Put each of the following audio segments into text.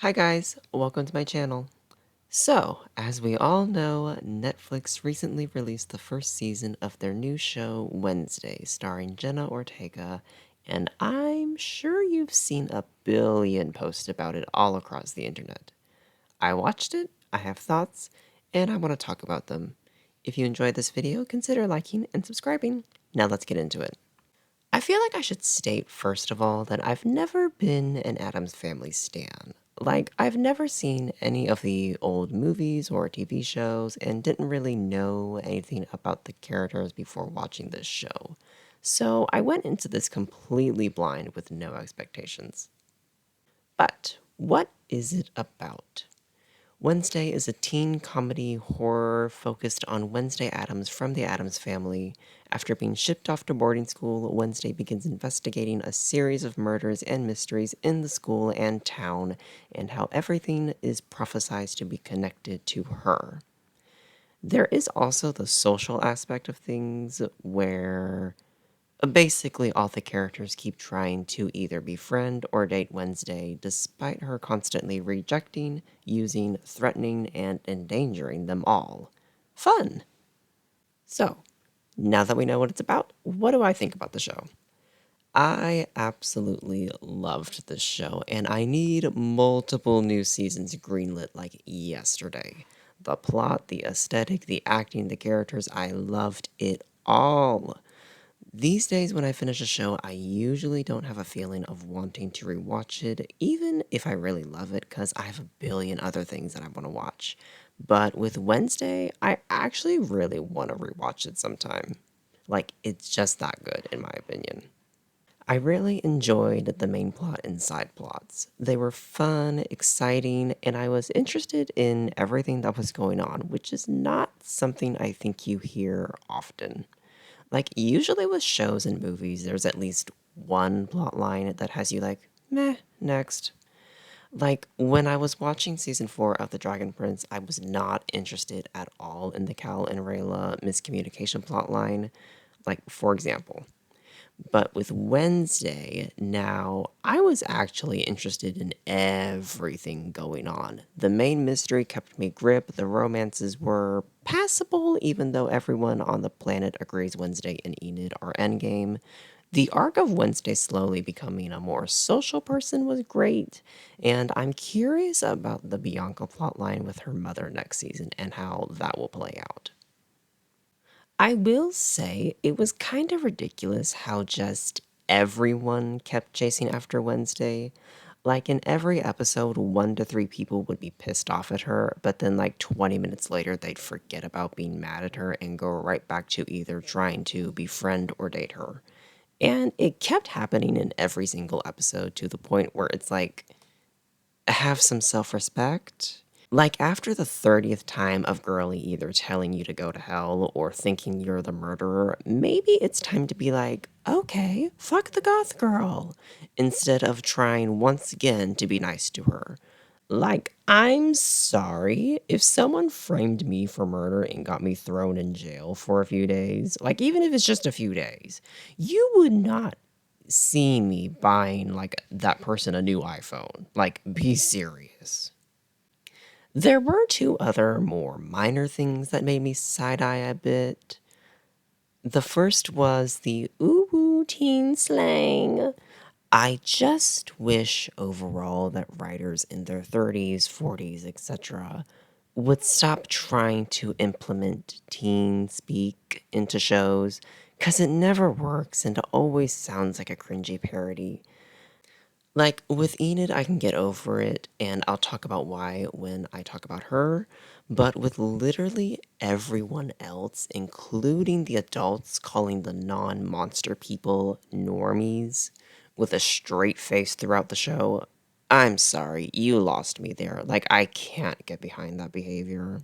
Hi guys, welcome to my channel. So, as we all know, Netflix recently released the first season of their new show, Wednesday, starring Jenna Ortega, and I'm sure you've seen a billion posts about it all across the internet. I watched it, I have thoughts, and I want to talk about them. If you enjoyed this video, consider liking and subscribing. Now let's get into it. I feel like I should state, first of all, that I've never been an Addams Family stan. Like, I've never seen any of the old movies or TV shows and didn't really know anything about the characters before watching this show. So I went into this completely blind with no expectations. But what is it about? Wednesday is a teen comedy horror focused on Wednesday Addams from the Addams family. After being shipped off to boarding school, Wednesday begins investigating a series of murders and mysteries in the school and town, and how everything is prophesized to be connected to her. There is also the social aspect of things where basically, all the characters keep trying to either befriend or date Wednesday, despite her constantly rejecting, using, threatening, and endangering them all. Fun! So, now that we know what it's about, what do I think about the show? I absolutely loved this show, and I need multiple new seasons greenlit like yesterday. The plot, the aesthetic, the acting, the characters, I loved it all. These days, when I finish a show, I usually don't have a feeling of wanting to rewatch it, even if I really love it, because I have a billion other things that I want to watch. But with Wednesday, I actually really want to rewatch it sometime. Like, it's just that good, in my opinion. I really enjoyed the main plot and side plots. They were fun, exciting, and I was interested in everything that was going on, which is not something I think you hear often. Like, usually with shows and movies, there's at least one plot line that has you like, meh, next. Like, when I was watching season 4 of The Dragon Prince, I was not interested at all in the Cal and Rayla miscommunication plot line. Like, for example. But with Wednesday, now I was actually interested in everything going on. The main mystery kept me gripped, the romances were passable, even though everyone on the planet agrees Wednesday and Enid are endgame. The arc of Wednesday slowly becoming a more social person was great, and I'm curious about the Bianca plotline with her mother next season and how that will play out. I will say it was kind of ridiculous how just everyone kept chasing after Wednesday. Like in every episode, 1 to 3 people would be pissed off at her, but then like 20 minutes later, they'd forget about being mad at her and go right back to either trying to befriend or date her. And it kept happening in every single episode to the point where it's like, have some self respect. Like, after the 30th time of Girly either telling you to go to hell or thinking you're the murderer, maybe it's time to be like, okay, fuck the goth girl, instead of trying once again to be nice to her. Like, I'm sorry if someone framed me for murder and got me thrown in jail for a few days, like, even if it's just a few days, you would not see me buying, like, that person a new iPhone. Like, be serious. There were two other more minor things that made me side eye a bit. The first was the ooh woo teen slang. I just wish overall that writers in their 30s, 40s, etc. would stop trying to implement teen speak into shows because it never works and always sounds like a cringy parody. Like, with Enid, I can get over it, and I'll talk about why when I talk about her. But with literally everyone else, including the adults calling the non monster people normies with a straight face throughout the show, I'm sorry, you lost me there. Like, I can't get behind that behavior.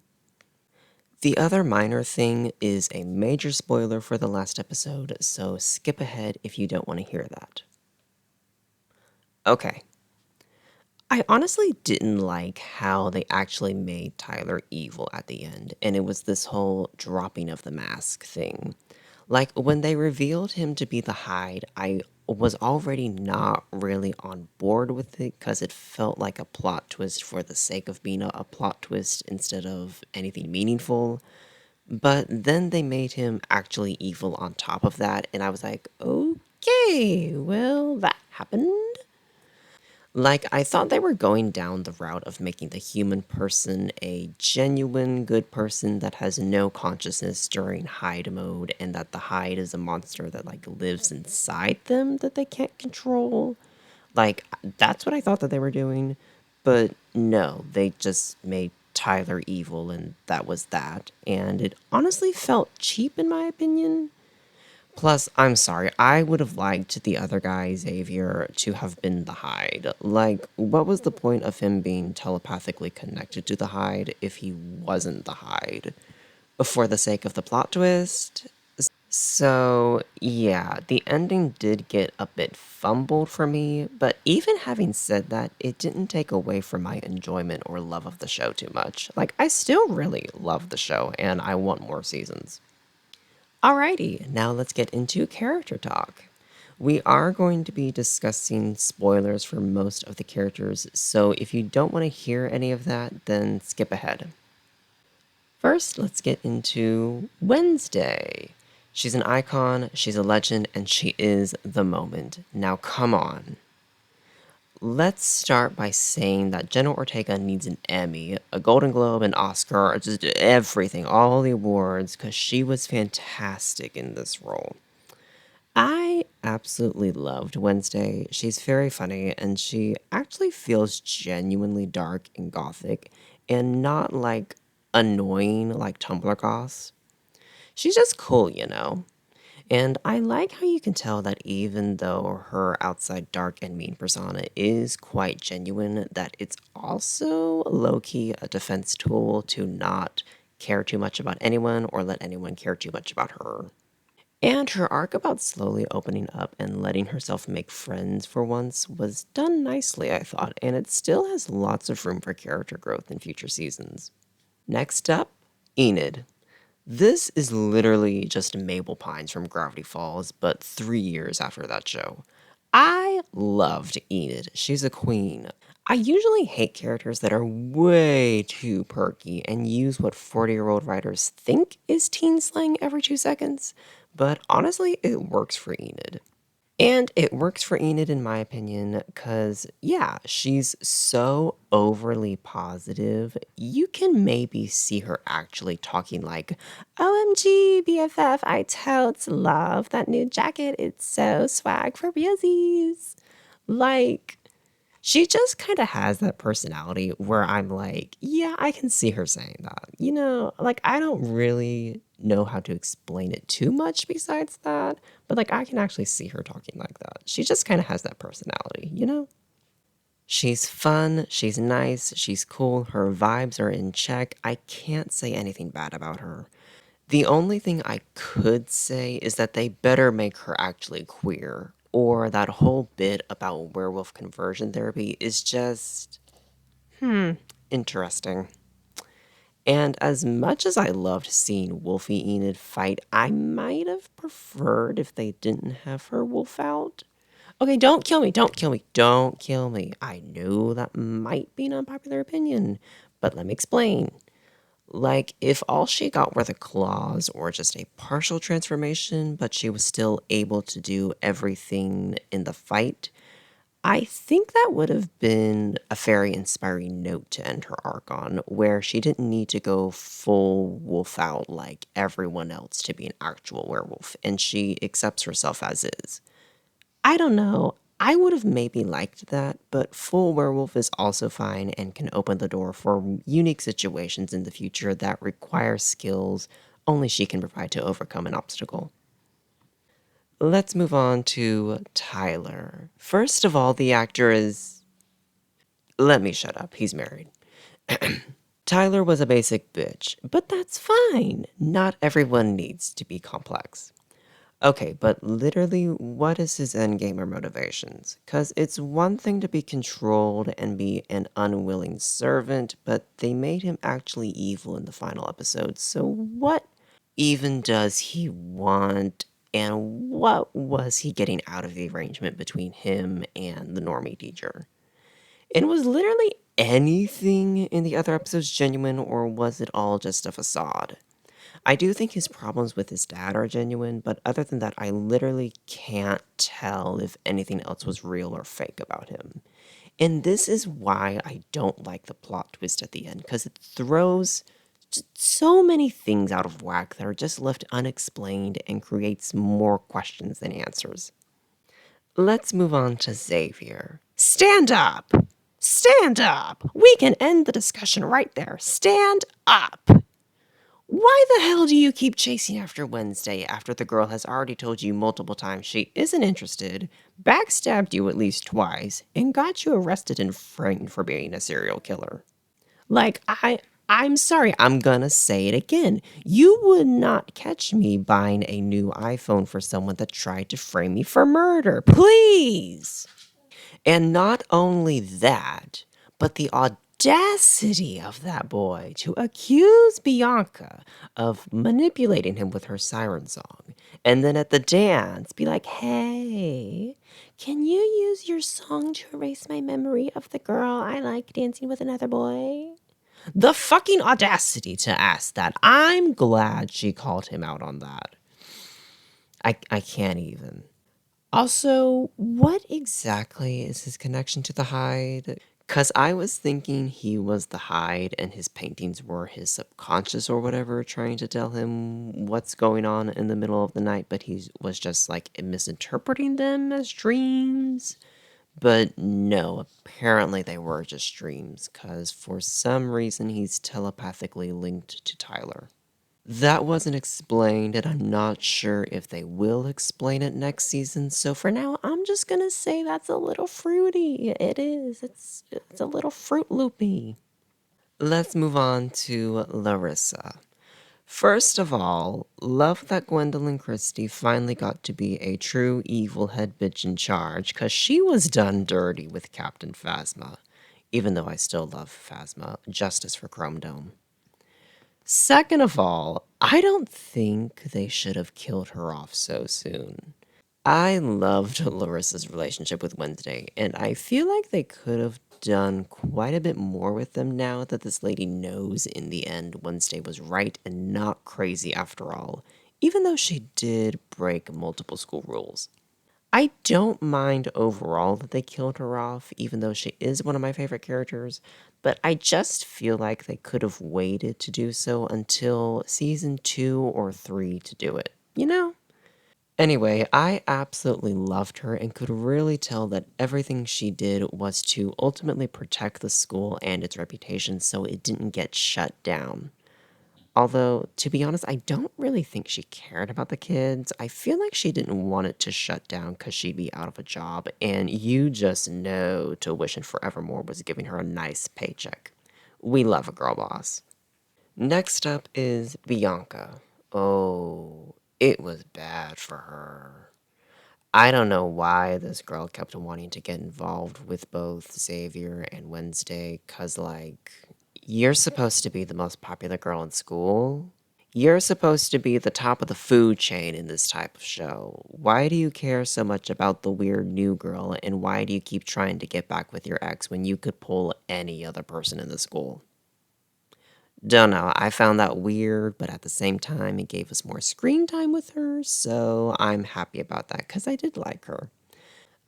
The other minor thing is a major spoiler for the last episode, so skip ahead if you don't want to hear that. Okay, I honestly didn't like how they actually made Tyler evil at the end, and it was this whole dropping of the mask thing. Like, when they revealed him to be the Hyde, I was already not really on board with it because it felt like a plot twist for the sake of being a plot twist instead of anything meaningful. But then they made him actually evil on top of that, and I was like, okay, well, that happened. Like, I thought they were going down the route of making the human person a genuine good person that has no consciousness during hide mode, and that the hide is a monster that, like, lives inside them that they can't control. Like, that's what I thought that they were doing. But no, they just made Tyler evil, and that was that. And it honestly felt cheap, in my opinion. Plus, I'm sorry, I would have liked the other guy, Xavier, to have been the Hyde. Like, what was the point of him being telepathically connected to the Hyde if he wasn't the Hyde? For the sake of the plot twist? So, yeah, the ending did get a bit fumbled for me, but even having said that, it didn't take away from my enjoyment or love of the show too much. Like, I still really love the show, and I want more seasons. Alrighty, now let's get into character talk. We are going to be discussing spoilers for most of the characters, so if you don't want to hear any of that, then skip ahead. First, let's get into Wednesday. She's an icon, she's a legend, and she is the moment. Now, come on. Let's start by saying that Jenna Ortega needs an Emmy, a Golden Globe, an Oscar, just everything, all the awards, because she was fantastic in this role. I absolutely loved Wednesday. She's very funny, and she actually feels genuinely dark and gothic, and not like annoying like Tumblr goths. She's just cool, you know? And I like how you can tell that even though her outside dark and mean persona is quite genuine, that it's also low key a defense tool to not care too much about anyone or let anyone care too much about her. And her arc about slowly opening up and letting herself make friends for once was done nicely, I thought, and it still has lots of room for character growth in future seasons. Next up, Enid. This is literally just Mabel Pines from Gravity Falls, but 3 years after that show. I loved Enid. She's a queen. I usually hate characters that are way too perky and use what 40-year-old writers think is teen slang every 2 seconds, but honestly, it works for Enid. And it works for Enid, in my opinion, because, yeah, she's so overly positive. You can maybe see her actually talking like, OMG, BFF, I totes love that new jacket. It's so swag for realsies. Like, she just kind of has that personality where I'm like, yeah, I can see her saying that. You know, like, I don't really know how to explain it too much besides that, but like, I can actually see her talking like that. She just kind of has that personality, you know? She's fun, she's nice, she's cool, her vibes are in check. I can't say anything bad about her. The only thing I could say is that they better make her actually queer, or that whole bit about werewolf conversion therapy is just, interesting. And as much as I loved seeing Wolfie Enid fight, I might have preferred if they didn't have her wolf out. Okay, don't kill me, don't kill me, don't kill me. I know that might be an unpopular opinion, but let me explain. Like, if all she got were the claws or just a partial transformation, but she was still able to do everything in the fight, I think that would have been a very inspiring note to end her arc on, where she didn't need to go full wolf out like everyone else to be an actual werewolf, and she accepts herself as is. I don't know. I would have maybe liked that, but full werewolf is also fine and can open the door for unique situations in the future that require skills only she can provide to overcome an obstacle. Let's move on to Tyler. First of all, the actor is. Let me shut up. He's married. Tyler was a basic bitch, but that's fine. Not everyone needs to be complex. Okay, but literally, what is his endgame or motivations? Because it's one thing to be controlled and be an unwilling servant, but they made him actually evil in the final episode, so what even does he want? And what was he getting out of the arrangement between him and the normie teacher? And was literally anything in the other episodes genuine, or was it all just a facade? I do think his problems with his dad are genuine, but other than that, I literally can't tell if anything else was real or fake about him. And this is why I don't like the plot twist at the end, because it throws just so many things out of whack that are just left unexplained and creates more questions than answers. Let's move on to Xavier. Stand up! Stand up! We can end the discussion right there. Stand up! Why the hell do you keep chasing after Wednesday after the girl has already told you multiple times she isn't interested, backstabbed you at least twice, and got you arrested and framed for being a serial killer? Like, I'm sorry, I'm gonna say it again. You would not catch me buying a new iPhone for someone that tried to frame me for murder. Please! And not only that, but the audacity of that boy to accuse Bianca of manipulating him with her siren song. And then at the dance, be like, hey, can you use your song to erase my memory of the girl I like dancing with another boy? The fucking audacity to ask that. I'm glad she called him out on that. I can't even. Also, what exactly is his connection to the Hyde? Because I was thinking he was the Hyde and his paintings were his subconscious or whatever, trying to tell him what's going on in the middle of the night, but he was just like misinterpreting them as dreams. But no, apparently they were just dreams, because for some reason he's telepathically linked to Tyler. That wasn't explained, and I'm not sure if they will explain it next season. So for now, I'm just gonna say that's a little fruity. It is. It's a little Fruit Loopy. Let's move on to Larissa. First of all, love that Gwendolyn Christie finally got to be a true evil head bitch in charge, cause she was done dirty with Captain Phasma. Even though I still love Phasma, justice for Chrome Dome. Second of all, I don't think they should have killed her off so soon. I loved Larissa's relationship with Wednesday, and I feel like they could have done quite a bit more with them now that this lady knows in the end Wednesday was right and not crazy after all, even though she did break multiple school rules. I don't mind overall that they killed her off, even though she is one of my favorite characters, but I just feel like they could have waited to do so until season 2 or 3 to do it, you know? Anyway, I absolutely loved her and could really tell that everything she did was to ultimately protect the school and its reputation so it didn't get shut down. Although, to be honest, I don't really think she cared about the kids. I feel like she didn't want it to shut down because she'd be out of a job, and you just know Tuition Forevermore was giving her a nice paycheck. We love a girl boss. Next up is Bianca. Oh, it was bad for her. I don't know why this girl kept wanting to get involved with both Xavier and Wednesday, because, like, you're supposed to be the most popular girl in school. You're supposed to be the top of the food chain in this type of show. Why do you care so much about the weird new girl, and why do you keep trying to get back with your ex when you could pull any other person in the school? Don't know. I found that weird, but at the same time, it gave us more screen time with her, so I'm happy about that because I did like her.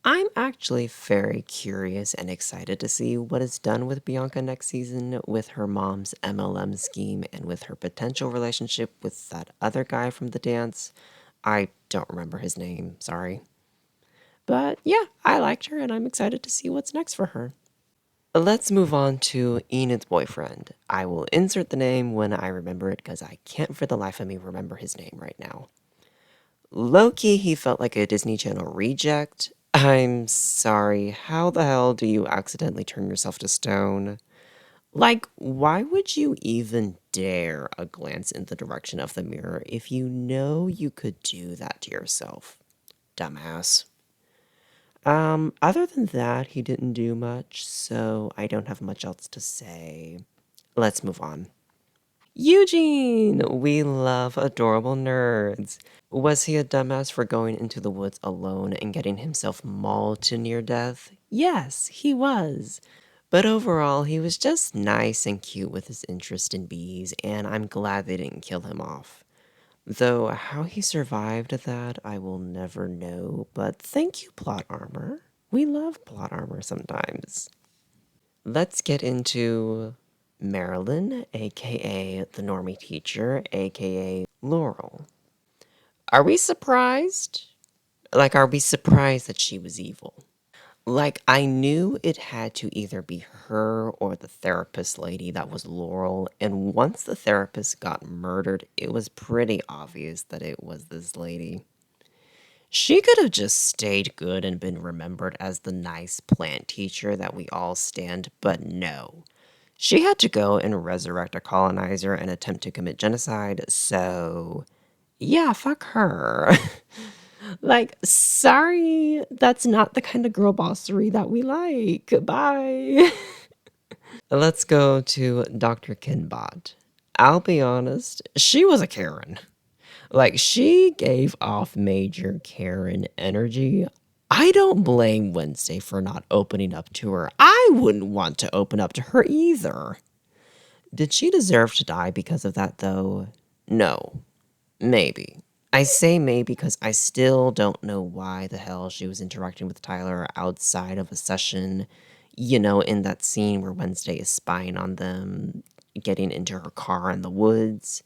I'm actually very curious and excited to see what is done with Bianca next season with her mom's MLM scheme and with her potential relationship with that other guy from the dance. I don't remember his name, sorry. But yeah, I liked her and I'm excited to see what's next for her. Let's move on to Enid's boyfriend. I will insert the name when I remember it because I can't for the life of me remember his name right now. Low-key, he felt like a Disney Channel reject. I'm sorry, how the hell do you accidentally turn yourself to stone? Like, why would you even dare a glance in the direction of the mirror if you know you could do that to yourself? Dumbass. Other than that, he didn't do much, so I don't have much else to say. Let's move on. Eugene! We love adorable nerds. Was he a dumbass for going into the woods alone and getting himself mauled to near death? Yes, he was. But overall, he was just nice and cute with his interest in bees, and I'm glad they didn't kill him off. Though how he survived that, I will never know, but thank you, plot armor. We love plot armor sometimes. Let's get into Marilyn, aka the normie teacher, aka Laurel. Are we surprised? Are we surprised that she was evil? I knew it had to either be her or the therapist lady that was Laurel, and once the therapist got murdered, it was pretty obvious that it was this lady. She could have just stayed good and been remembered as the nice plant teacher that we all stand, but no. She had to go and resurrect a colonizer and attempt to commit genocide, so yeah, fuck her. Sorry, that's not the kind of girl bossery that we like. Bye. Let's go to Dr. Kinbot. I'll be honest, she was a Karen. She gave off major Karen energy. I don't blame Wednesday for not opening up to her. I wouldn't want to open up to her either. Did she deserve to die because of that, though? No. Maybe. I say maybe because I still don't know why the hell she was interacting with Tyler outside of a session. In that scene where Wednesday is spying on them, getting into her car in the woods.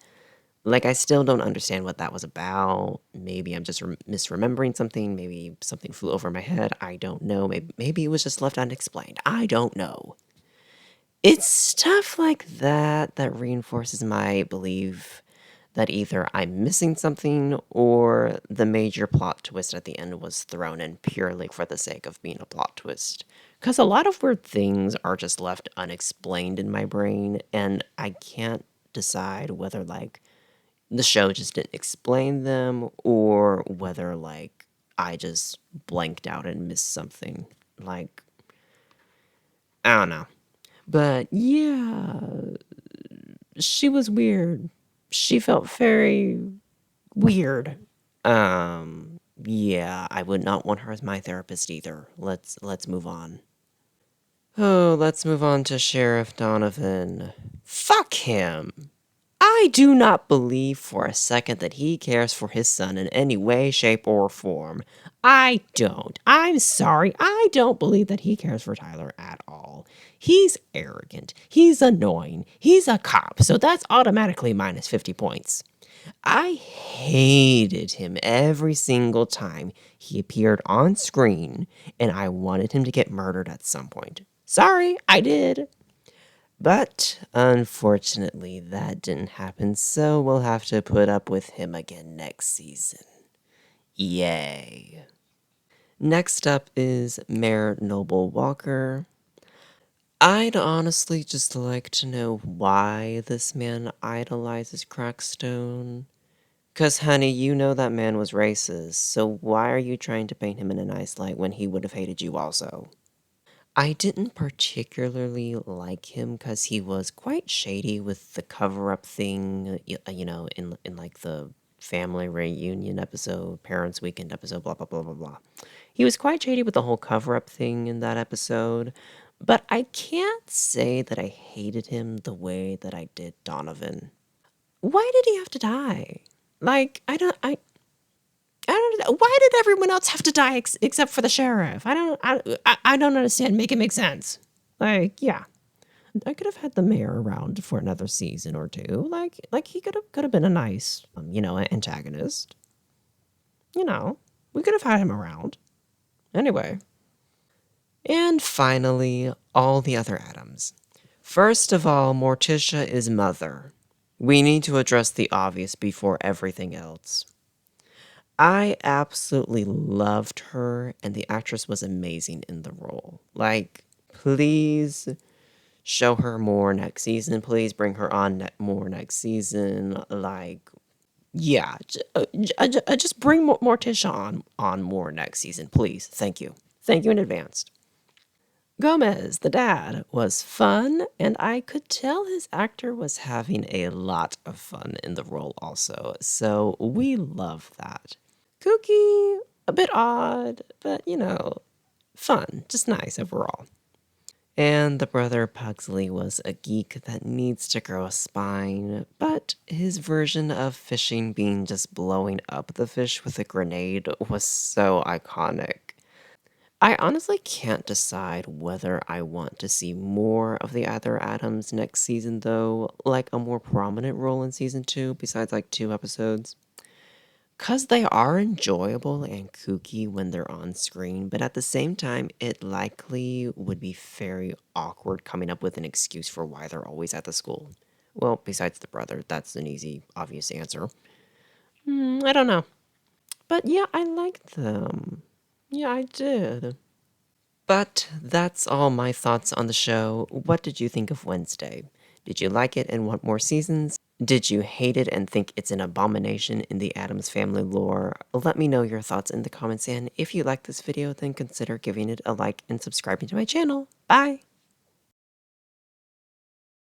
I still don't understand what that was about. Maybe I'm just misremembering something. Maybe something flew over my head. I don't know. Maybe it was just left unexplained. I don't know. It's stuff like that that reinforces my belief that either I'm missing something or the major plot twist at the end was thrown in purely for the sake of being a plot twist. Because a lot of weird things are just left unexplained in my brain, and I can't decide whether, the show just didn't explain them or whether, I just blanked out and missed something. I don't know. But yeah, she was weird. She felt very weird. Yeah, I would not want her as my therapist either. Let's move on. Oh, let's move on to Sheriff Donovan. Fuck him. I do not believe for a second that he cares for his son in any way, shape, or form. I don't. I'm sorry. I don't believe that he cares for Tyler at all. He's arrogant. He's annoying. He's a cop, so that's automatically minus 50 points. I hated him every single time he appeared on screen, and I wanted him to get murdered at some point. Sorry, I did. But unfortunately, that didn't happen, so we'll have to put up with him again next season. Yay. Next up is Mayor Noble Walker. I'd honestly just like to know why this man idolizes Crackstone. 'Cause, honey, you know that man was racist, so why are you trying to paint him in a nice light when he would have hated you also? I didn't particularly like him because he was quite shady with the cover-up thing, in the family reunion episode, Parents Weekend episode, blah, blah, blah, blah, blah. He was quite shady with the whole cover-up thing in that episode, but I can't say that I hated him the way that I did Donovan. Why did he have to die? I don't know. Why did everyone else have to die except for the sheriff? I don't understand. Make it make sense. Yeah. I could have had the mayor around for another season or two. He could have been a nice, antagonist. We could have had him around. Anyway. And finally, all the other Adams. First of all, Morticia is mother. We need to address the obvious before everything else. I absolutely loved her, and the actress was amazing in the role. Please show her more next season. Please bring her on more next season. Yeah, just bring Morticia on more next season, please. Thank you. Thank you in advance. Gomez, the dad, was fun, and I could tell his actor was having a lot of fun in the role also, so we love that. Kooky, a bit odd, but fun, just nice overall. And the brother Pugsley was a geek that needs to grow a spine, but his version of fishing being just blowing up the fish with a grenade was so iconic. I honestly can't decide whether I want to see more of the other Adams next season, though, like a more prominent role in season 2, besides like 2 episodes. Because they are enjoyable and kooky when they're on screen, but at the same time, it likely would be very awkward coming up with an excuse for why they're always at the school. Well, besides the brother, that's an easy, obvious answer. I don't know. But yeah, I liked them. Yeah, I did. But that's all my thoughts on the show. What did you think of Wednesday? Did you like it and want more seasons? Did you hate it and think it's an abomination in the Addams Family lore? Let me know your thoughts in the comments, and if you like this video, then consider giving it a like and subscribing to my channel. Bye!